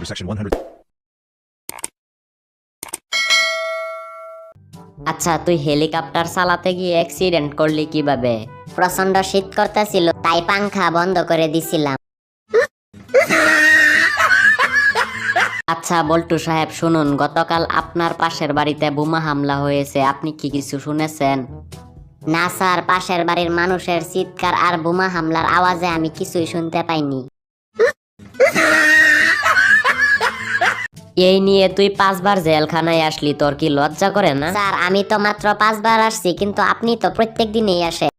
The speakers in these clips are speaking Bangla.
under Section 100. আচ্ছা, তুই হেলিকপ্টার চালাতে গিয়ে অ্যাক্সিডেন্ট করলি কিভাবে? প্রচন্ড শীত করতেছিল, তাই পাংখা বন্ধ করে দিছিলাম। আচ্ছা বল্টু সাহেব, শুনুন, গতকাল আপনার পাশের বাড়িতে বোমা হামলা হয়েছে, আপনি কি কিছু শুনেছেন? না স্যার, পাশের বাড়ির মানুষের চিৎকার আর বোমা হামলার আওয়াজে আমি কিছুই শুনতে পাইনি। এই নিয়ে তুই 5 বার জেলখানায় আসলি, তোর কি লজ্জা করে না? স্যার, আমি তো মাত্র 5 বার আসছি, কিন্তু আপনি তো প্রত্যেক দিনই আসেন।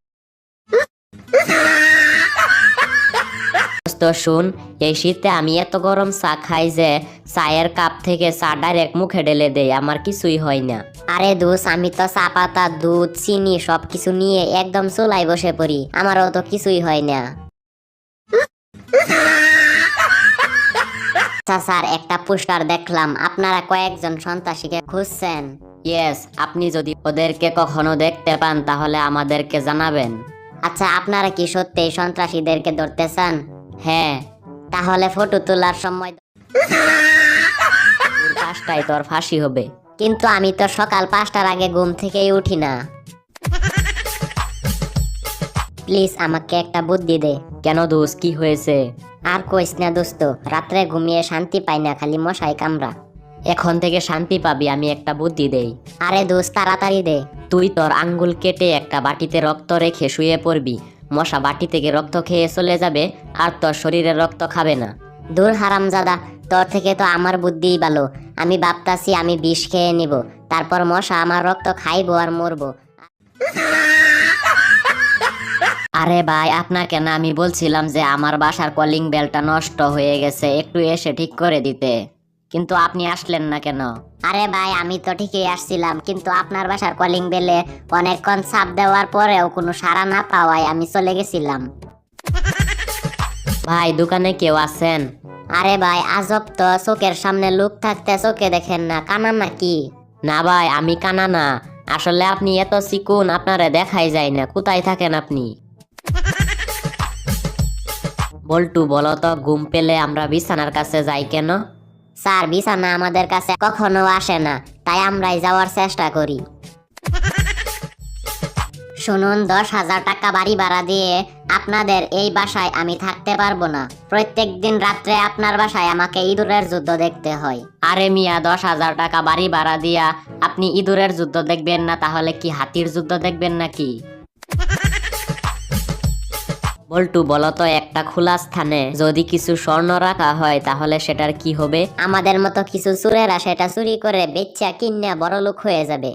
তো শুন, এই শীতে আমি এত গরম চা খাই যে চায়ের কাপ থেকে চা ডাইরেক্ট মুখে ঢেলে দেই, আমার কিছুই হয় না। আরে দোষ, আমি তো চা পাতা, দুধ, চিনি সবকিছু নিয়ে একদম চুলায় বসে পড়ি, আমারও তো কিছুই হয় না। আচ্ছা স্যার, একটা পোস্টার দেখলাম, আপনারা কয়েকজন সন্ত্রাসীকে খুঁজছেন। ইয়েস, আপনি যদি ওদেরকে কখনো দেখতে পান তাহলে আমাদেরকে জানাবেন। আচ্ছা, আপনারা কি সত্যি সন্ত্রাসীদেরকে ধরতে চান? হ্যাঁ। তাহলে ফটো তোলার সময় 5টায় তোর ফাঁসি হবে। কিন্তু আমি তো সকাল 5টার আগে ঘুম থেকেই উঠি না। প্লিজ আমাকে একটা বুদ্ধি দে। কেন দোষ, কি হয়েছে? আর কইস না দোস্ত, রাত্রে ঘুমিয়ে শান্তি পাই না, খালি মশাই কামড়া। এখন থেকে শান্তি পাবি, আমি একটা বুদ্ধি দেই। আরে দোস্ত, তাড়াতাড়ি দে। তুই তোর আঙ্গুল কেটে একটা বাটিতে রক্ত রেখে শুয়ে পড়বি, মশা বাটি থেকে রক্ত খেয়ে চলে যাবে আর তোর শরীরে রক্ত খাবে না। দূর হারামজাদা, তোর থেকে তো আমার বুদ্ধিই ভালো। আমি ভাবতাছি আমি বিষ খেয়ে নিব, তারপর মশা আমার রক্ত খাইবো আর মরবো। আরে ভাই, আপনাকে না আমি বলছিলাম যে আমার বাসার কলিং বেলটা নষ্ট হয়ে গেছে, একটু এসে ঠিক করে দিতে, কিন্তু আপনি আসলেন না কেন? আরে ভাই, আমি তো ঠিকই আসছিলাম, কিন্তু আপনার বাসার কলিং বেলে অনেকক্ষণ চাপ দেওয়ার পরেও কোনো সাড়া না পাওয়ায় আমি চলে গেছিলাম। ভাই, দোকানে কেউ আছেন? আরে ভাই আজব তো, চোখের সামনে লোক থাকতে চোখে দেখেন না, কানা নাকি? না ভাই, আমি কানা না, আসলে আপনি এত চিকুন, আপনারে দেখাই যায় না। কোথায় থাকেন আপনি? বল্টু, বলো তো, ঘুম পেলে আমরা বিছানার কাছে যাই কেন? স্যার, বিছানা আমাদের কাছে কখনো আসে না, তাই আমরাই যাওয়ার চেষ্টা করি। শুনুন, 10,000 টাকা বাড়ি ভাড়া দিয়ে আপনাদের এই বাসায় আমি থাকতে পারবো না। প্রত্যেক দিন রাত্রে আপনার বাসায় আমাকে ইঁদুরের যুদ্ধ দেখতে হয়। আরে মিয়া, 10,000 টাকা বাড়ি ভাড়া দিয়া আপনি ইঁদুরের যুদ্ধ দেখবেন না, তাহলে কি হাতির যুদ্ধ দেখবেন নাকি? বল্টু, বলো তো, একটা খোলা স্থানে যদি কিছু স্বর্ণ রাখা হয় তাহলে সেটার কি হবে? আমাদের মতো কিছু চোরেরা সেটা চুরি করে বেচা কিনা বড়লোক হয়ে যাবে।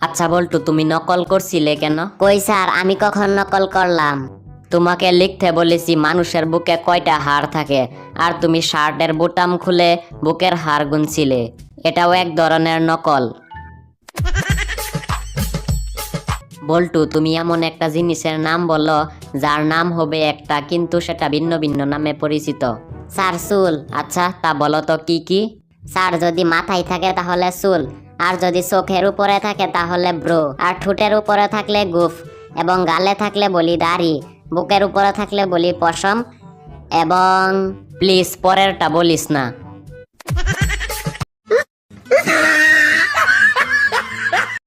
আচ্ছা বল্টু, তুমি নকল করছিলে কেন? কই স্যার, আমি কখন নকল করলাম? তোমাকে লিখতে বলেছি মানুষের বুকে কয়টা হাড় থাকে, আর তুমি শার্টের বোতাম খুলে বুকের হাড় গুনছিলে, এটাও এক ধরনের নকল। বল্টু, তুমি এমন একটা জিনিসের নাম বলো যার নাম হবে একটা কিন্তু সেটা ভিন্ন ভিন্ন নামে পরিচিত। স্যার, চুল। আচ্ছা, তা বলো তো কি কি? স্যার, যদি মাথায় থাকে তাহলে চুল, আর যদি চোখের উপরে থাকে তাহলে ব্রো, আর ঠোঁটের উপরে থাকলে গুফ, এবং গালে থাকলে বলি দাড়ি, বুকের উপরে থাকলে বলি পশম, এবং প্লিজ পরেরটা বলিস না।